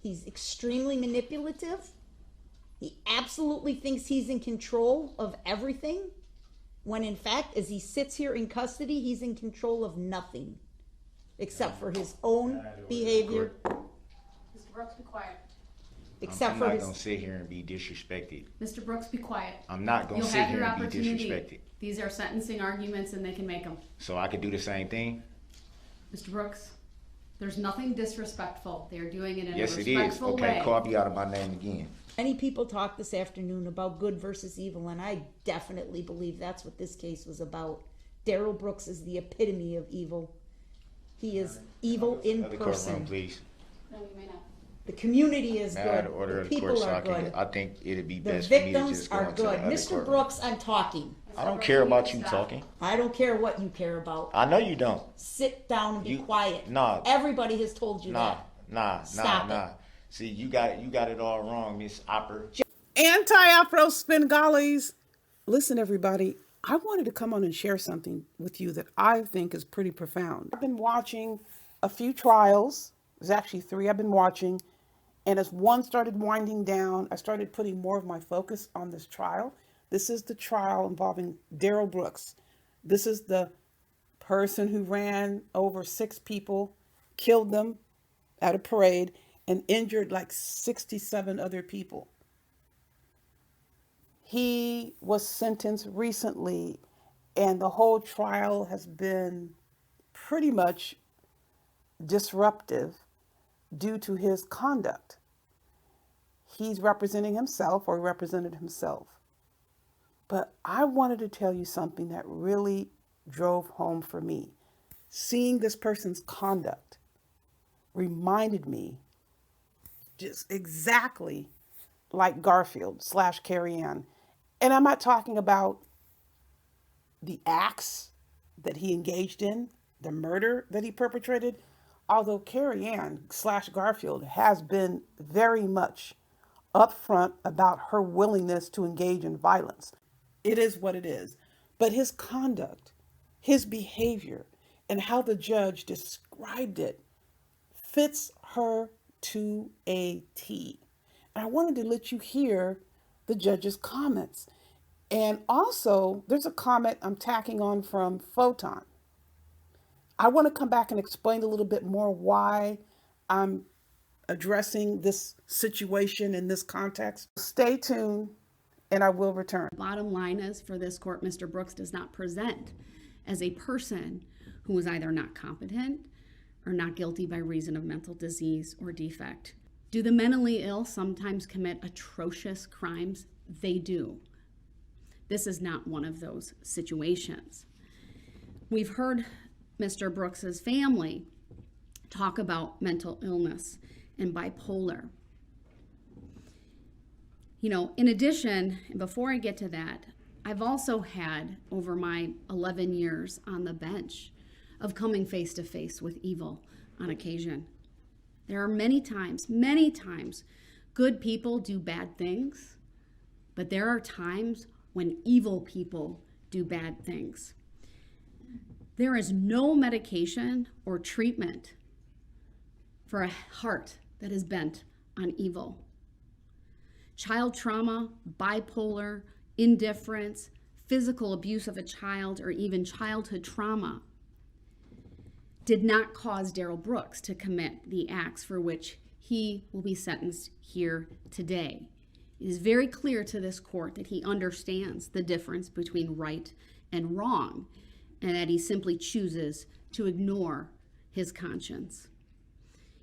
He's extremely manipulative. He absolutely thinks he's in control of everything, when in fact, as he sits here in custody, he's in control of nothing except for his own behavior. Mr. Brooks, be quiet. I'm not going to sit here and be disrespected. Mr. Brooks, be quiet. I'm not going to sit here and be disrespected. These are sentencing arguments and they can make them. So I could do the same thing? Mr. Brooks, there's nothing disrespectful. They're doing it in a Yes, it is. respectful way. Okay, call me out of my name again. Many people talked this afternoon about good versus evil, and I definitely believe that's what this case was about. Daryl Brooks is the epitome of evil. He is evil in Another courtroom, person. please. No, you may not. The community is May I good. have the order The of the court people so are good. I think it'd be The best for me to victims just go are into good. the other Mr. courtroom. Brooks, I'm talking. I don't care about you talking. I don't care what you care about. I know you don't. Sit down and be quiet. Nah. Everybody has told you Nah. that. See, you got it all wrong, Miss Opper. Anti-Afro Svengalis. Listen, everybody, I wanted to come on and share something with you that I think is pretty profound. I've been watching a few trials. There's actually 3 I've been watching. And as one started winding down, I started putting more of my focus on this trial. This is the trial involving Daryl Brooks. This is the person who ran over 6 people, killed them at a parade, and injured like 67 other people. He was sentenced recently, and the whole trial has been pretty much disruptive due to his conduct. He's representing himself, or represented himself. But I wanted to tell you something that really drove home for me. Seeing this person's conduct reminded me just exactly like Garfield / Carrie Ann. And I'm not talking about the acts that he engaged in, the murder that he perpetrated, although Carrie Ann / Garfield has been very much upfront about her willingness to engage in violence. It is what it is. But his conduct, his behavior, and how the judge described it fits her to a T. And I wanted to let you hear the judge's comments. And also, there's a comment I'm tacking on from Photon. I want to come back and explain a little bit more why I'm addressing this situation in this context. Stay tuned, and I will return. Bottom line is, for this court, Mr. Brooks does not present as a person who is either not competent or not guilty by reason of mental disease or defect. Do the mentally ill sometimes commit atrocious crimes? They do. This is not one of those situations. We've heard Mr. Brooks's family talk about mental illness and bipolar. You know, in addition, and before I get to that, I've also had, over my 11 years on the bench, of coming face to face with evil on occasion. There are many times, good people do bad things, but there are times when evil people do bad things. There is no medication or treatment for a heart that is bent on evil. Child trauma, bipolar, indifference, physical abuse of a child, or even childhood trauma did not cause Daryl Brooks to commit the acts for which he will be sentenced here today. It is very clear to this court that he understands the difference between right and wrong, and that he simply chooses to ignore his conscience.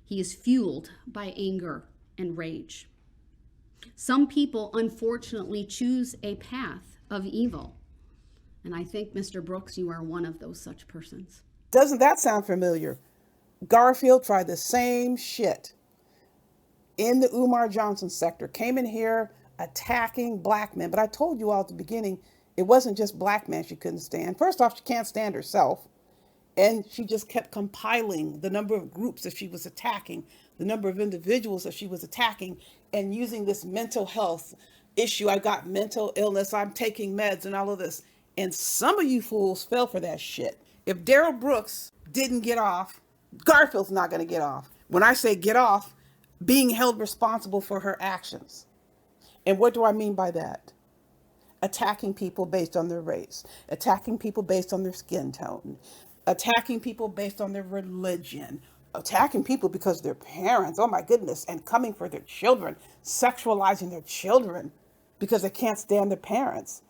He is fueled by anger and rage. Some people, unfortunately, choose a path of evil, and I think, Mr. Brooks, you are one of those such persons. Doesn't that sound familiar? Garfield tried the same shit in the Umar Johnson sector, came in here attacking black men. But I told you all at the beginning, it wasn't just black men she couldn't stand. First off, she can't stand herself. And she just kept compiling the number of groups that she was attacking, the number of individuals that she was attacking, and using this mental health issue. I got mental illness, I'm taking meds and all of this. And some of you fools fell for that shit. If Daryl Brooks didn't get off, Garfield's not going to get off. When I say get off, being held responsible for her actions. And what do I mean by that? Attacking people based on their race, attacking people based on their skin tone, attacking people based on their religion, attacking people because their parents, oh my goodness, and coming for their children, sexualizing their children because they can't stand their parents,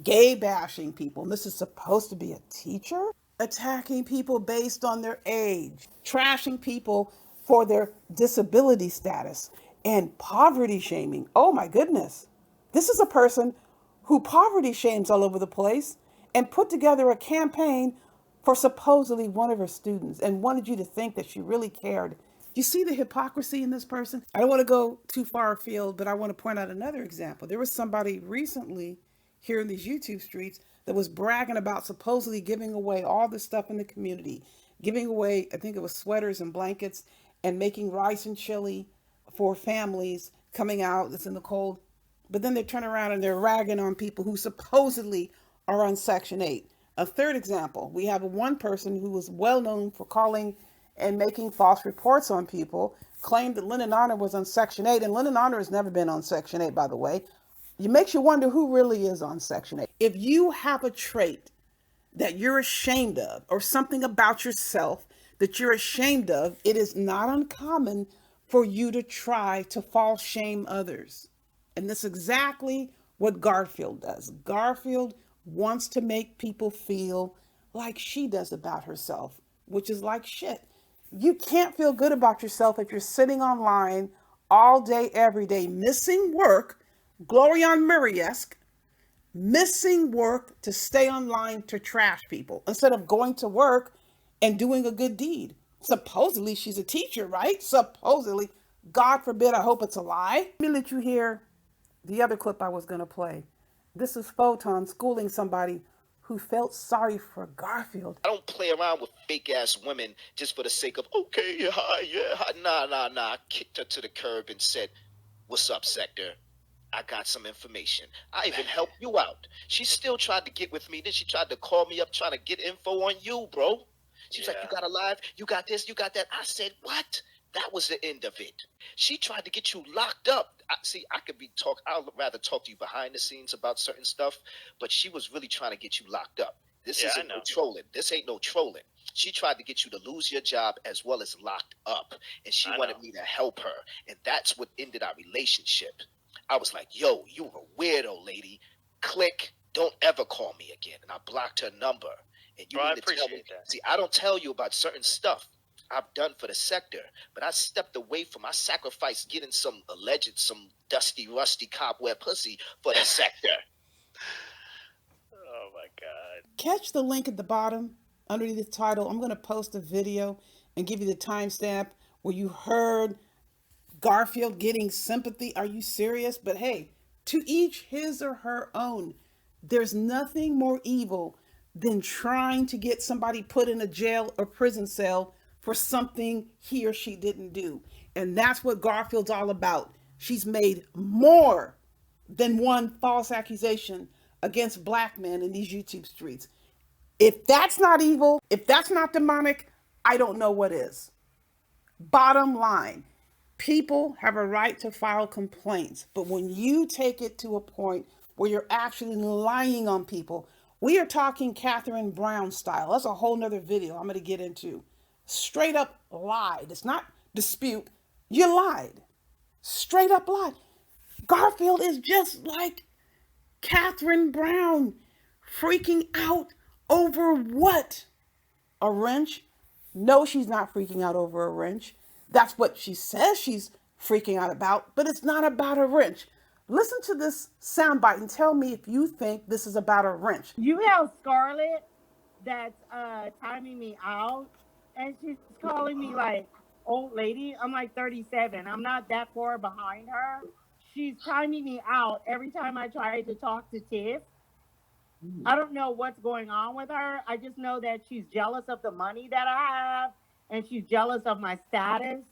gay bashing people. And this is supposed to be a teacher? Attacking people based on their age, trashing people for their disability status, and poverty shaming. Oh my goodness. This is a person who poverty shames all over the place and put together a campaign for supposedly one of her students and wanted you to think that she really cared. You see the hypocrisy in this person? I don't want to go too far afield, but I want to point out another example. There was somebody recently here in these YouTube streets that was bragging about supposedly giving away all this stuff in the community, giving away, I think it was sweaters and blankets, and making rice and chili for families coming out that's in the cold. But then they turn around and they're ragging on people who supposedly are on Section 8. A third example, we have one person who was well known for calling and making false reports on people, claimed that Lyndon Honor was on Section 8, and Lyndon Honor has never been on Section 8, by the way. It makes you wonder who really is on Section 8. If you have a trait that you're ashamed of, or something about yourself that you're ashamed of, it is not uncommon for you to try to false shame others. And that's exactly what Garfield does. Garfield wants to make people feel like she does about herself, which is like shit. You can't feel good about yourself if you're sitting online all day, every day, missing work, Glorion Murray-esque, missing work to stay online to trash people instead of going to work and doing a good deed. Supposedly she's a teacher, right? Supposedly. God forbid, I hope it's a lie. Let me let you hear the other clip I was going to play. This is Photon schooling somebody who felt sorry for Garfield. I don't play around with fake ass women just for the sake of, okay, hi, yeah, hi. Nah. I kicked her to the curb and said, what's up, Sector? I got some information. I even helped you out. She still tried to get with me. Then she tried to call me up trying to get info on you, bro. She was like, you got a live, you got this, you got that. I said, what? That was the end of it. She tried to get you locked up. I'd rather talk to you behind the scenes about certain stuff, but she was really trying to get you locked up. This isn't no trolling. This ain't no trolling. She tried to get you to lose your job as well as locked up, and she wanted me to help her, and that's what ended our relationship. I was like, yo, you a weirdo, lady. Click. Don't ever call me again. And I blocked her number. And you need to tell me. That. See, I don't tell you about certain stuff I've done for the sector, but I stepped away from, I sacrificed getting some dusty, rusty cobweb pussy for the sector. Oh my God. Catch the link at the bottom underneath the title. I'm going to post a video and give you the timestamp where you heard Garfield getting sympathy. Are you serious? But hey, to each his or her own. There's nothing more evil than trying to get somebody put in a jail or prison cell for something he or she didn't do. And that's what Garfield's all about. She's made more than one false accusation against black men in these YouTube streets. If that's not evil, if that's not demonic, I don't know what is. Bottom line, people have a right to file complaints, but when you take it to a point where you're actually lying on people, we are talking Catherine Brown style. That's a whole nother video I'm going to get into. Straight up lied. It's not dispute. You lied. Straight up lied. Garfield is just like Catherine Brown, freaking out over what? A wrench? No, she's not freaking out over a wrench. That's what she says she's freaking out about, but it's not about a wrench. Listen to this soundbite and tell me if you think this is about a wrench. You have Scarlett that's timing me out, and she's calling me like old lady. I'm like 37. I'm not that far behind her. She's timing me out every time I try to talk to Tiff. I don't know what's going on with her. I just know that she's jealous of the money that I have, and she's jealous of my status,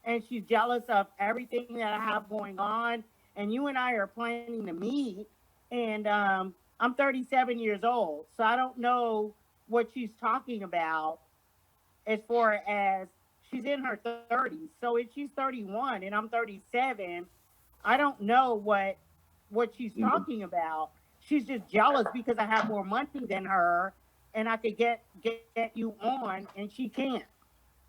and she's jealous of everything that I have going on. And you and I are planning to meet, and I'm 37 years old, so I don't know what she's talking about as far as she's in her 30s. So if she's 31 and I'm 37, I don't know what she's talking about. She's just jealous because I have more money than her and I could get you on and she can't.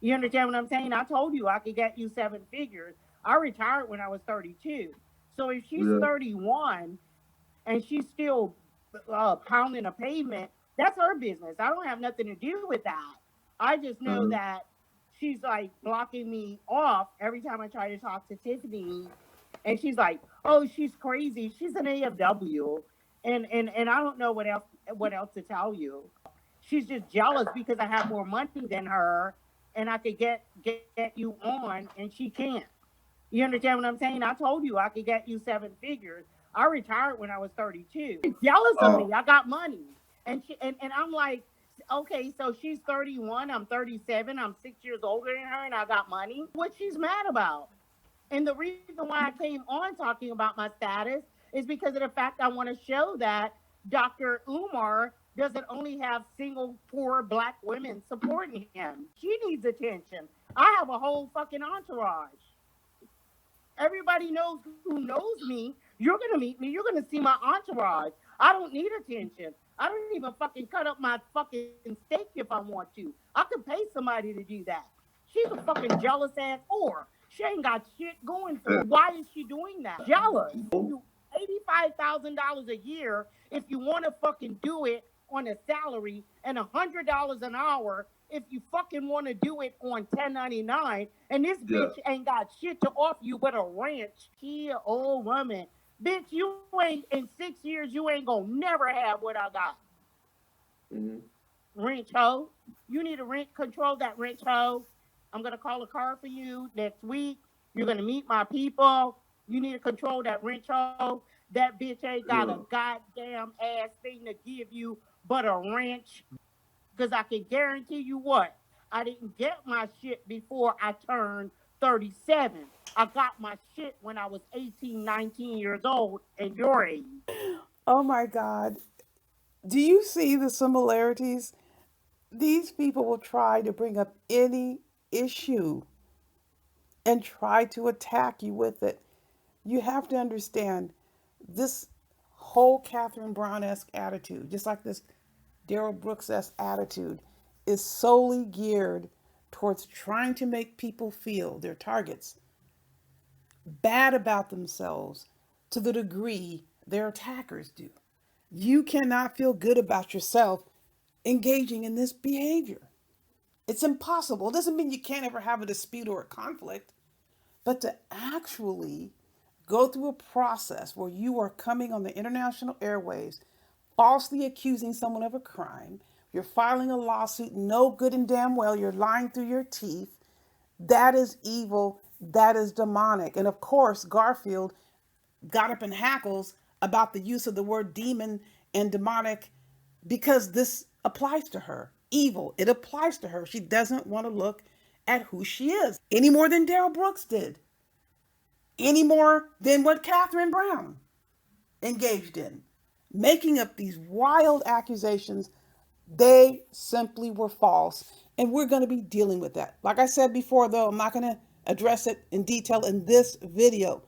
You understand what I'm saying? I told you I could get you seven figures. I retired when I was 32. So if she's 31 and she's still pounding a pavement, that's her business. I don't have nothing to do with that. I just know that she's like blocking me off every time I try to talk to Tiffany. And she's like, oh, she's crazy. She's an AFW. And I don't know what else to tell you. She's just jealous because I have more money than her and I could get you on and she can't. You understand what I'm saying? I told you I could get you seven figures. I retired when I was 32. She's jealous of me. I got money. And I'm like, okay, so she's 31, I'm 37, I'm 6 years older than her and I got money. What she's mad about? And the reason why I came on talking about my status is because of the fact I want to show that Dr. Umar doesn't only have single poor black women supporting him. She needs attention. I have a whole fucking entourage. Everybody knows who knows me. You're going to meet me. You're going to see my entourage. I don't need attention. I don't even fucking cut up my fucking steak if I want to. I could pay somebody to do that. She's a fucking jealous ass whore. She ain't got shit going for her. Why is she doing that? Jealous. $85,000 a year if you want to fucking do it on a salary and $100 an hour if you fucking want to do it on 1099, and this bitch ain't got shit to offer you but a ranch. She an old woman. Bitch, you ain't, in 6 years, you ain't gonna never have what I got. Ranch hoe. You need to control that ranch hoe. I'm gonna call a car for you next week. You're gonna meet my people. You need to control that ranch hoe. That bitch ain't got a goddamn ass thing to give you but a ranch. Because I can guarantee you what? I didn't get my shit before I turned 37. I got my shit when I was 18, 19 years old and your age. Oh my God. Do you see the similarities? These people will try to bring up any issue and try to attack you with it. You have to understand this whole Catherine Brown-esque attitude, just like this Daryl Brooks-esque attitude, is solely geared towards trying to make people feel, their targets, bad about themselves to the degree their attackers do. You cannot feel good about yourself engaging in this behavior. It's impossible. It doesn't mean you can't ever have a dispute or a conflict, but to actually go through a process where you are coming on the international airwaves, falsely accusing someone of a crime, you're filing a lawsuit, no good and damn well, you're lying through your teeth, that is evil, that is demonic. And of course, Garfield got up in hackles about the use of the word demon and demonic because this applies to her. Evil, it applies to her. She doesn't want to look at who she is any more than Daryl Brooks did, any more than what Catherine Brown engaged in, making up these wild accusations. They simply were false. And we're going to be dealing with that. Like I said before, though, I'm not going to address it in detail in this video,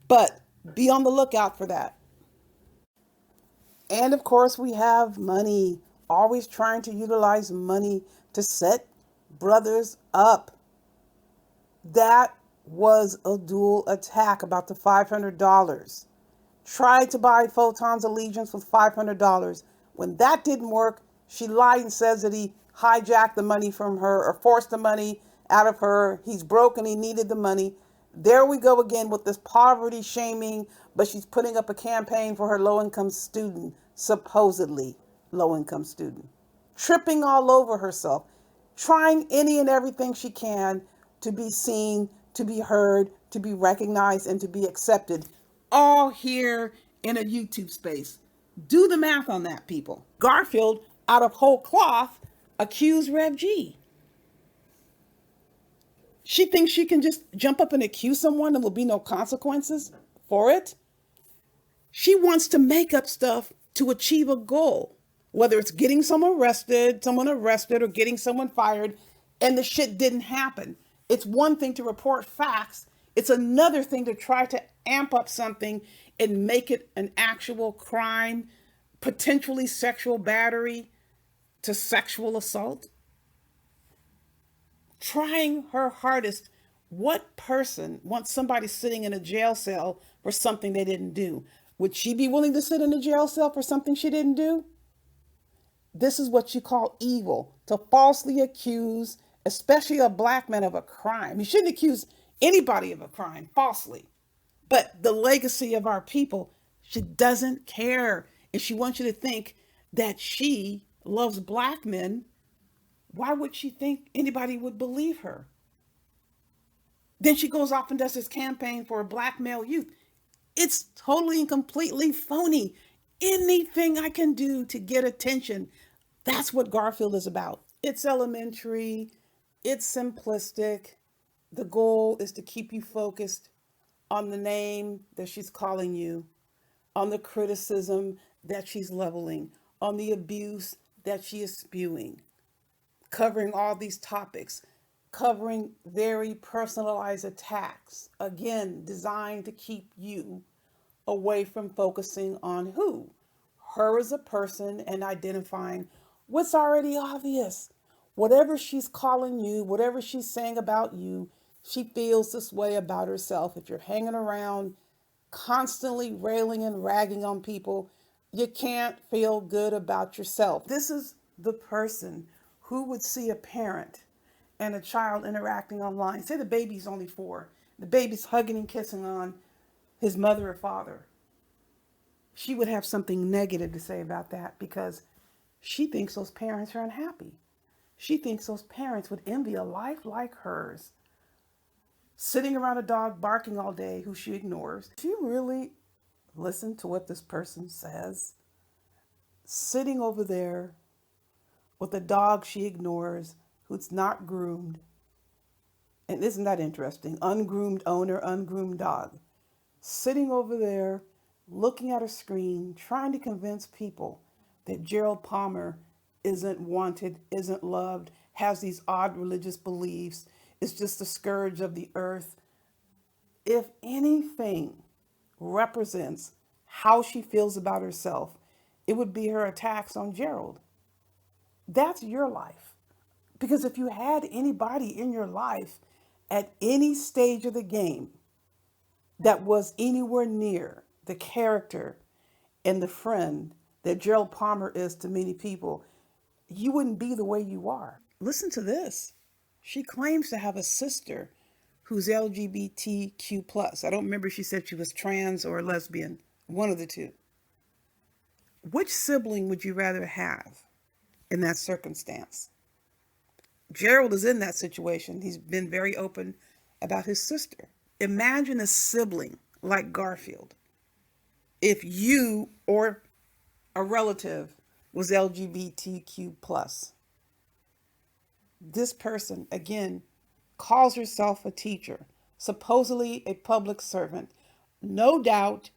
but be on the lookout for that. And of course, we have money, always trying to utilize money to set brothers up. That was a dual attack about the $500. Tried to buy Photon's allegiance with $500. When that didn't work, she lied and says that he hijacked the money from her or forced the money out of her. He's broke and he needed the money. There we go again with this poverty shaming, but she's putting up a campaign for her low-income student, supposedly low-income student. Tripping all over herself, trying any and everything she can to be seen, to be heard, to be recognized, and to be accepted. All here in a YouTube space. Do the math on that, people. Garfield, out of whole cloth, accused Rev G. She thinks she can just jump up and accuse someone and there'll be no consequences for it. She wants to make up stuff to achieve a goal, whether it's getting someone arrested or getting someone fired, and the shit didn't happen. It's one thing to report facts. It's another thing to try to amp up something and make it an actual crime, potentially sexual battery to sexual assault. Trying her hardest. What person wants somebody sitting in a jail cell for something they didn't do? Would she be willing to sit in a jail cell for something she didn't do? This is what you call evil, to falsely accuse, especially a black man, of a crime. You shouldn't accuse anybody of a crime falsely. But the legacy of our people, she doesn't care. If she wants you to think that she loves black men, why would she think anybody would believe her? Then she goes off and does this campaign for a black male youth. It's totally and completely phony. Anything I can do to get attention, that's what Garfield is about. It's elementary, it's simplistic. The goal is to keep you focused on the name that she's calling you, on the criticism that she's leveling, on the abuse that she is spewing, covering all these topics, covering very personalized attacks, again, designed to keep you away from focusing on who? Her as a person, and identifying what's already obvious. Whatever she's calling you, whatever she's saying about you, she feels this way about herself. If you're hanging around constantly railing and ragging on people, you can't feel good about yourself. This is the person who would see a parent and a child interacting online. Say the baby's only 4. The baby's hugging and kissing on his mother or father. She would have something negative to say about that because she thinks those parents are unhappy. She thinks those parents would envy a life like hers, sitting around a dog barking all day who she ignores. Do you really listen to what this person says? Sitting over there with a dog she ignores who's not groomed. And isn't that interesting? Ungroomed owner, ungroomed dog. Sitting over there, looking at a screen, trying to convince people that Gerald Palmer isn't wanted, isn't loved, has these odd religious beliefs, is just the scourge of the earth. If anything represents how she feels about herself, it would be her attacks on Gerald. That's your life. Because if you had anybody in your life at any stage of the game that was anywhere near the character and the friend that Gerald Palmer is to many people, you wouldn't be the way you are. Listen to this. She claims to have a sister who's LGBTQ+. I don't remember if she said she was trans or lesbian, one of the two. Which sibling would you rather have in that circumstance? Gerald is in that situation. He's been very open about his sister. Imagine a sibling like Garfield. If you or a relative was LGBTQ+. This person, again, calls herself a teacher, supposedly a public servant. No doubt,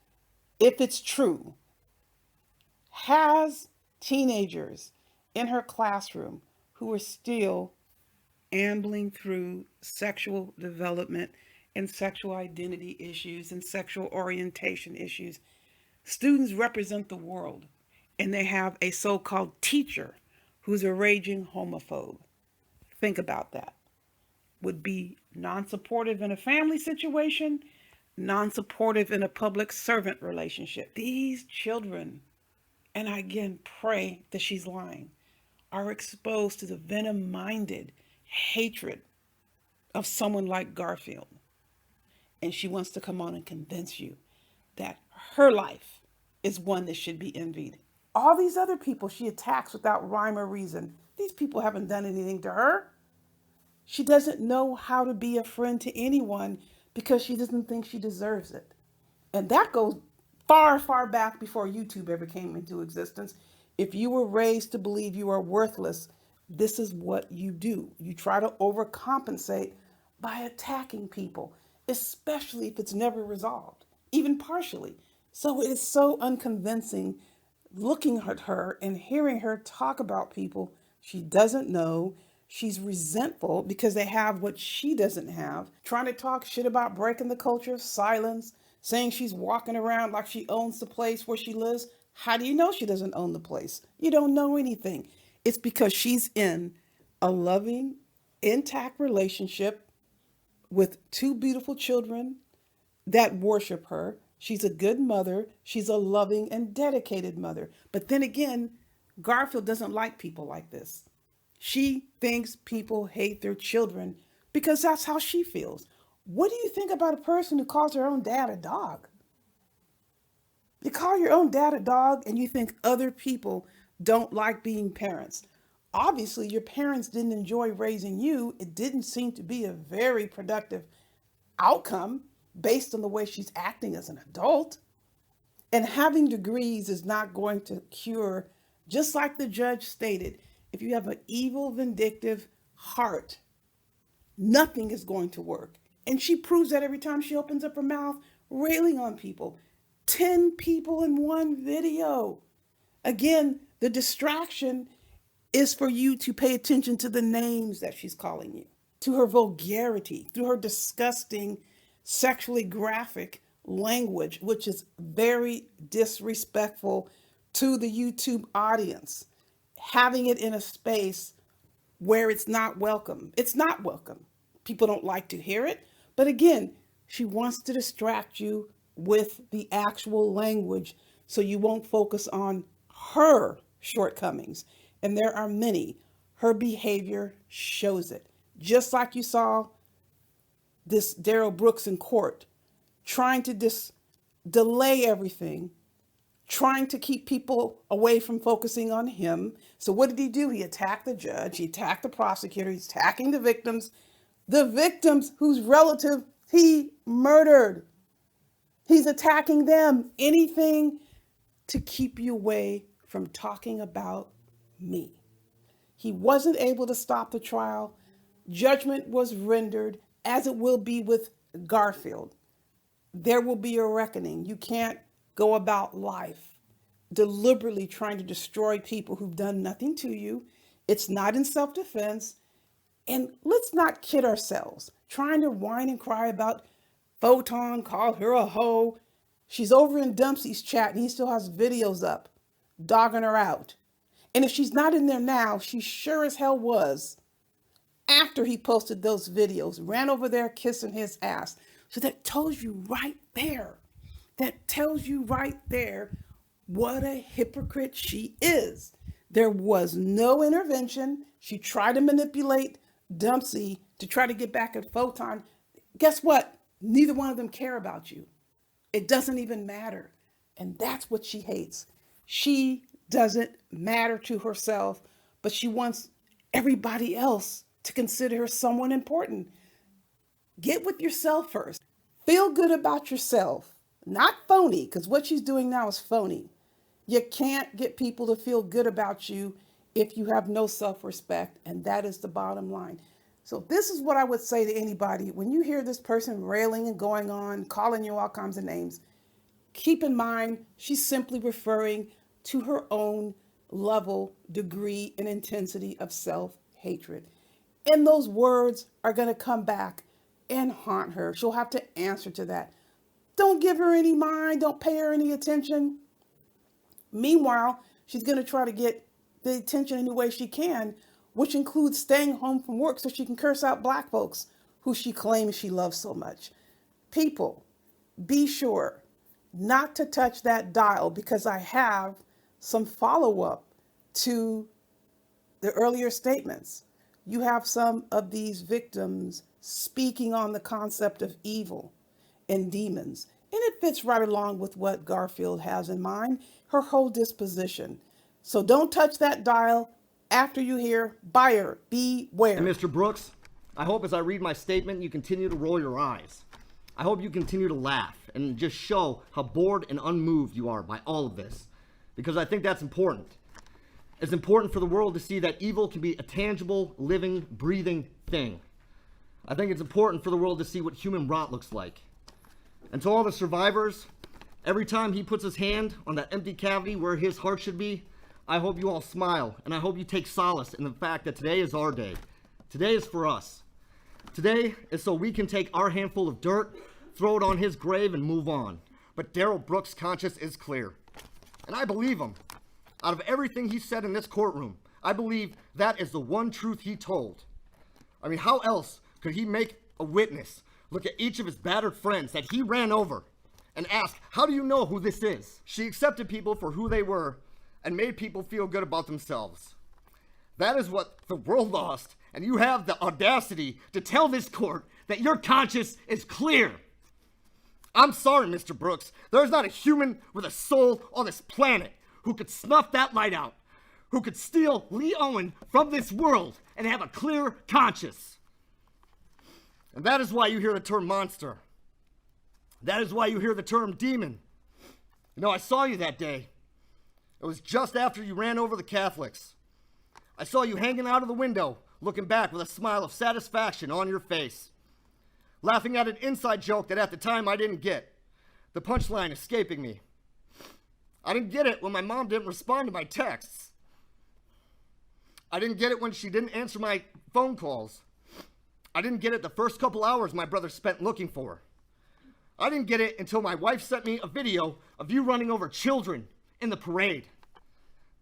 if it's true, has teenagers in her classroom who are still ambling through sexual development and sexual identity issues and sexual orientation issues. Students represent the world, and they have a so-called teacher who's a raging homophobe. Think about that. Would be non-supportive in a family situation, non-supportive in a public servant relationship. These children, and I again pray that she's lying, are exposed to the venom-minded hatred of someone like Garfield. And she wants to come on and convince you that her life is one that should be envied. All these other people she attacks without rhyme or reason, these people haven't done anything to her. She doesn't know how to be a friend to anyone because she doesn't think she deserves it. And that goes far, far back before YouTube ever came into existence. If you were raised to believe you are worthless, this is what you do. You try to overcompensate by attacking people, especially if it's never resolved, even partially. So it is so unconvincing looking at her and hearing her talk about people she doesn't know, She's resentful because they have what she doesn't have, trying to talk shit about breaking the culture of silence, saying she's walking around like she owns the place where she lives. How do you know she doesn't own the place? You don't know anything. It's because she's in a loving, intact relationship with two beautiful children that worship her. She's a good mother. She's a loving and dedicated mother. But then again, Garfield doesn't like people like this. She thinks people hate their children because that's how she feels. What do you think about a person who calls her own dad a dog? You call your own dad a dog and you think other people don't like being parents. Obviously, your parents didn't enjoy raising you. It didn't seem to be a very productive outcome based on the way she's acting as an adult. And having degrees is not going to cure, just like the judge stated, if you have an evil, vindictive heart, nothing is going to work. And she proves that every time she opens up her mouth, railing on people. 10 people in one video. Again, the distraction is for you to pay attention to the names that she's calling you, to her vulgarity, to her disgusting, sexually graphic language, which is very disrespectful to the YouTube audience. Having it in a space where it's not welcome. It's not welcome. People don't like to hear it. But again, she wants to distract you with the actual language so you won't focus on her shortcomings. And there are many. Her behavior shows it. Just like you saw this Daryl Brooks in court, trying to delay everything, trying to keep people away from focusing on him. So what did he do? He attacked the judge. He attacked the prosecutor. He's attacking the victims whose relative he murdered. He's attacking them. Anything to keep you away from talking about me. He wasn't able to stop the trial. Judgment was rendered, as it will be with Garfield. There will be a reckoning. You can't go about life deliberately trying to destroy people who've done nothing to you. It's not in self-defense. And let's not kid ourselves. Trying to whine and cry about Photon, called her a hoe. She's over in Dumpsy's chat and he still has videos up, dogging her out. And if she's not in there now, she sure as hell was after he posted those videos, ran over there kissing his ass. So that tells you right there, what a hypocrite she is. There was no intervention. She tried to manipulate Dumpsy to try to get back at Photon. Guess what? Neither one of them care about you. It doesn't even matter. And that's what she hates. She doesn't matter to herself, but she wants everybody else to consider her someone important. Get with yourself first. Feel good about yourself. Not phony, because what she's doing now is phony. You can't get people to feel good about you if you have no self-respect, and that is the bottom line. So this is what I would say to anybody. When you hear this person railing and going on, calling you all kinds of names, keep in mind she's simply referring to her own level, degree, and intensity of self-hatred. And those words are going to come back and haunt her. She'll have to answer to that. Don't give her any mind. Don't pay her any attention. Meanwhile, she's going to try to get the attention any way she can, which includes staying home from work so she can curse out black folks who she claims she loves so much. People, be sure not to touch that dial, because I have some follow-up to the earlier statements. You have some of these victims speaking on the concept of evil and demons. And it fits right along with what Garfield has in mind, her whole disposition. So don't touch that dial. After you hear, buyer, beware. And Mr. Brooks, I hope as I read my statement, you continue to roll your eyes. I hope you continue to laugh and just show how bored and unmoved you are by all of this, because I think that's important. It's important for the world to see that evil can be a tangible, living, breathing thing. I think it's important for the world to see what human rot looks like. And to all the survivors, every time he puts his hand on that empty cavity where his heart should be, I hope you all smile, and I hope you take solace in the fact that today is our day. Today is for us. Today is so we can take our handful of dirt, throw it on his grave, and move on. But Darrell Brooks' conscience is clear. And I believe him. Out of everything he said in this courtroom, I believe that is the one truth he told. I mean, how else could he make a witness look at each of his battered friends that he ran over and ask, how do you know who this is? She accepted people for who they were and made people feel good about themselves. That is what the world lost, and you have the audacity to tell this court that your conscience is clear. I'm sorry, Mr. Brooks. There's not a human with a soul on this planet who could snuff that light out, who could steal Lee Owen from this world and have a clear conscience. And that is why you hear the term monster. That is why you hear the term demon. You know, I saw you that day. It was just after you ran over the Catholics. I saw you hanging out of the window, looking back with a smile of satisfaction on your face, laughing at an inside joke that at the time I didn't get, the punchline escaping me. I didn't get it when my mom didn't respond to my texts. I didn't get it when she didn't answer my phone calls. I didn't get it the first couple hours my brother spent looking for her. I didn't get it until my wife sent me a video of you running over children in the parade.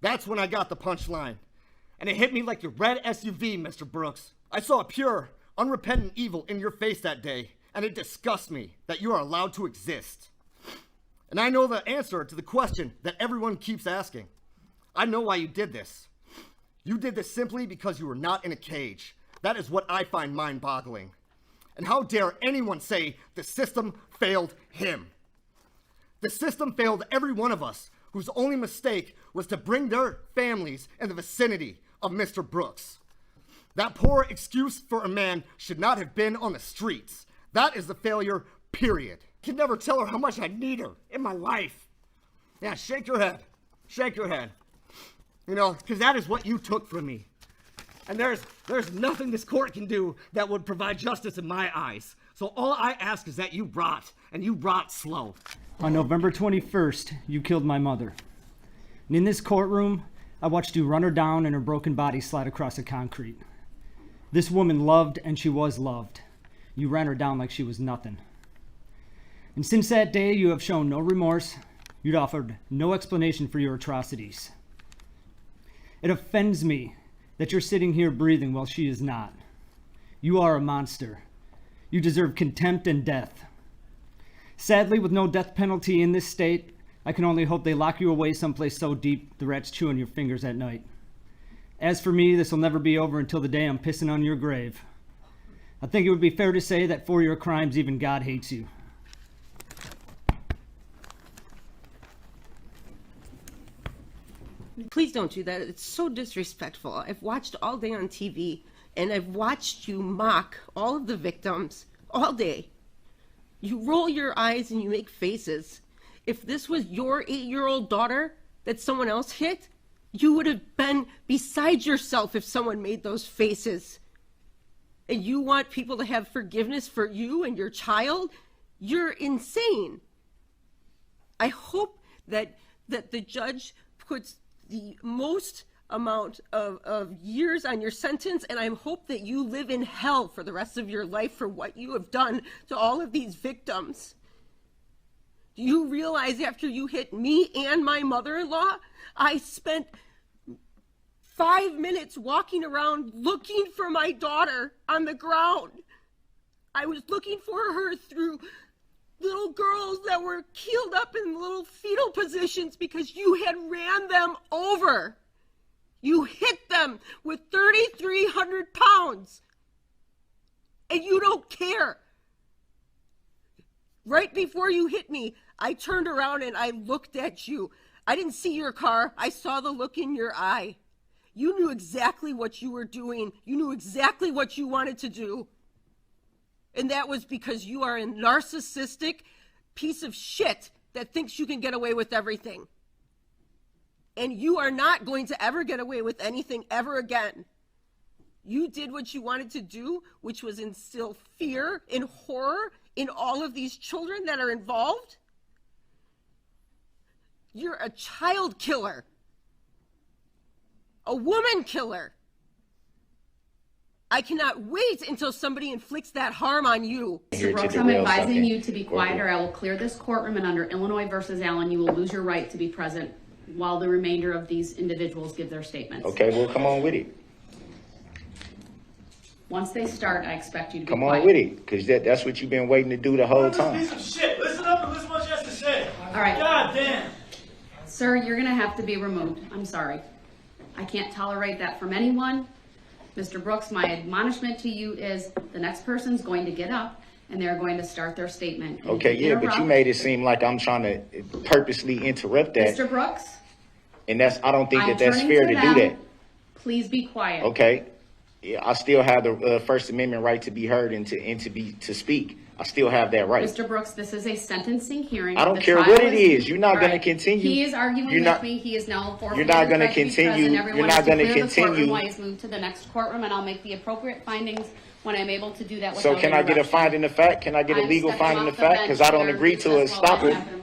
That's when I got the punchline. And it hit me like your red SUV, Mr. Brooks. I saw a pure, unrepentant evil in your face that day, and it disgusts me that you are allowed to exist. And I know the answer to the question that everyone keeps asking. I know why you did this. You did this simply because you were not in a cage. That is what I find mind-boggling. And how dare anyone say the system failed him? The system failed every one of us whose only mistake was to bring their families in the vicinity of Mr. Brooks. That poor excuse for a man should not have been on the streets. That is the failure, period. I can never tell her how much I need her in my life. Yeah, shake your head. Shake your head. You know, because that is what you took from me. And there's nothing this court can do that would provide justice in my eyes. So all I ask is that you rot, and you rot slow. On November 21st, you killed my mother. And in this courtroom, I watched you run her down and her broken body slide across the concrete. This woman loved and she was loved. You ran her down like she was nothing. And since that day, you have shown no remorse. You'd offered no explanation for your atrocities. It offends me that you're sitting here breathing while she is not. You are a monster. You deserve contempt and death. Sadly, with no death penalty in this state, I can only hope they lock you away someplace so deep the rats chew on your fingers at night. As for me, this will never be over until the day I'm pissing on your grave. I think it would be fair to say that for your crimes, even God hates you. Please don't do that. It's so disrespectful. I've watched all day on TV, and I've watched you mock all of the victims all day. You roll your eyes and you make faces. If this was your 8-year-old daughter that someone else hit, you would have been beside yourself if someone made those faces. And you want people to have forgiveness for you and your child? You're insane. I hope that the judge puts the most amount of years on your sentence, and I hope that you live in hell for the rest of your life for what you have done to all of these victims. Do you realize after you hit me and my mother-in-law, I spent 5 minutes walking around looking for my daughter on the ground. I was looking for her through little girls that were keeled up in little fetal positions because you had ran them over. You hit them with 3,300 pounds, and you don't care. Right before you hit me, I turned around and I looked at you. I didn't see your car. I saw the look in your eye. You knew exactly what you were doing. You knew exactly what you wanted to do. And that was because you are a narcissistic piece of shit that thinks you can get away with everything. And you are not going to ever get away with anything ever again. You did what you wanted to do, which was instill fear and horror in all of these children that are involved. You're a child killer. A woman killer. I cannot wait until somebody inflicts that harm on you. Mr. Brooks, I'm advising you to be quiet or I will clear this courtroom, and under Illinois versus Allen, you will lose your right to be present while the remainder of these individuals give their statements. Okay, well, come on with it. Once they start, I expect you to be Come quiet. on with it, because that's what you've been waiting to do the whole time. Piece of shit. Listen up and listen what she has to say. All right. God damn. Sir, you're going to have to be removed. I'm sorry. I can't tolerate that from anyone. Mr. Brooks, my admonishment to you is the next person's going to get up and they're going to start their statement. And Okay, yeah, but you made it seem like I'm trying to purposely interrupt that. Mr. Brooks, And I don't think I'm that's turning fair to to them. do that. Please be quiet. Okay. Yeah, I still have the First Amendment right to be heard and to speak. I still have that right. Mr. Brooks, this is a sentencing hearing. I don't The care trial what it is. You're not All going right. to continue. He is arguing You're with not- me. He is now forfeited. You're not his gonna right to be continue- present. you're Everyone not is to gonna clear the courtroom continue- while he's moved to the next courtroom, and I'll make the appropriate findings when I'm able to do that. So without can I get a interruption. finding of fact? Can I get a I'm legal stepping finding off of the fact? bench Because I don't here. agree to a That's all I stopper. have in